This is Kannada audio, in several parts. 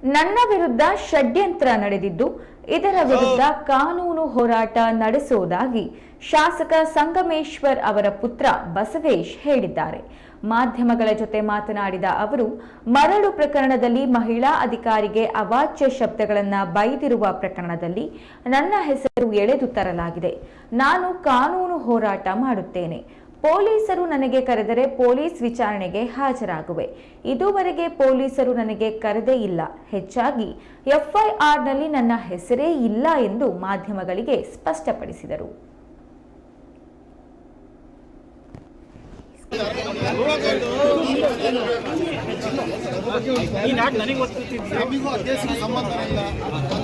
ನನ್ನ ವಿರುದ್ಧ ಷಡ್ಯಂತ್ರ ನಡೆದಿದ್ದು ಇದರ ವಿರುದ್ಧ ಕಾನೂನು ಹೋರಾಟ ನಡೆಸುವುದಾಗಿ ಶಾಸಕ ಸಂಗಮೇಶ್ವರ್ ಅವರ ಪುತ್ರ ಬಸವೇಶ್ ಹೇಳಿದ್ದಾರೆ. ಮಾಧ್ಯಮಗಳ ಜೊತೆ ಮಾತನಾಡಿದ ಅವರು, ಮರಳು ಪ್ರಕರಣದಲ್ಲಿ ಮಹಿಳಾ ಅಧಿಕಾರಿಗೆ ಅವಾಚ್ಯ ಶಬ್ದಗಳನ್ನು ಬೈದಿರುವ ಪ್ರಕರಣದಲ್ಲಿ ನನ್ನ ಹೆಸರು ಎಳೆದು ತರಲಾಗಿದೆ. ನಾನು ಕಾನೂನು ಹೋರಾಟ ಮಾಡುತ್ತೇನೆ. ಪೊಲೀಸರು ನನಗೆ ಕರೆದರೆ ಪೊಲೀಸ್ ವಿಚಾರಣೆಗೆ ಹಾಜರಾಗುವೆ. ಇದುವರೆಗೆ ಪೊಲೀಸರು ನನಗೆ ಕರೆದೇ ಇಲ್ಲ. ಹೆಚ್ಚಾಗಿ ಎಫ್ಐಆರ್ನಲ್ಲಿ ನನ್ನ ಹೆಸರೇ ಇಲ್ಲ ಎಂದು ಮಾಧ್ಯಮಗಳಿಗೆ ಸ್ಪಷ್ಟಪಡಿಸಿದರು.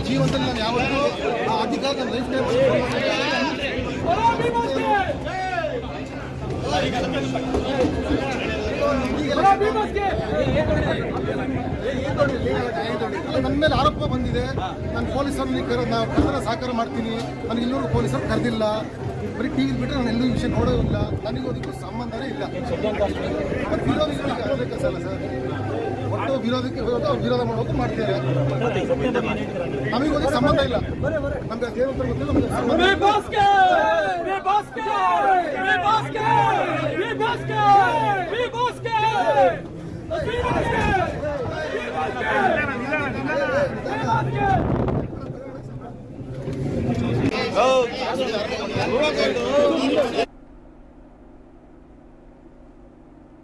ಜೀವನದಲ್ಲಿ ನಾನು ಯಾವತ್ತೂ ಅಧಿಕಾರ ನನ್ನ ಮೇಲೆ ಆರೋಪ ಬಂದಿದೆ. ನಾನು ಪೊಲೀಸರಲ್ಲಿ ಕರೆದ ಸಹಕಾರ ಮಾಡ್ತೀನಿ. ನನಗೆ ಇನ್ನೂರು ಪೊಲೀಸರು ಕರೆದಿಲ್ಲ. ಬರೀ ಟಿವಿ ಬಿಟ್ಟರೆ ನಾನು ಎಲ್ಲೂ ವಿಷಯ ನೋಡೋದಿಲ್ಲ. ನನಗೂ ಅದಕ್ಕೂ ಸಂಬಂಧನೇ ಇಲ್ಲ. ವಿರೋಧಿಗಳಿಗೆ ಕೆಲಸ ಅಲ್ಲ ಸರ್. ಒಟ್ಟು ವಿರೋಧ ಮಾಡೋದು ಮಾಡ್ತೇವೆ. ನಮಗೂ ಅದಕ್ಕೆ ಸಂಬಂಧ ಇಲ್ಲ. ನಮ್ಗೆ ದೇವಂತರ ಗೊತ್ತಿಲ್ಲ. ನಮಗೆ ಸಂಬಂಧ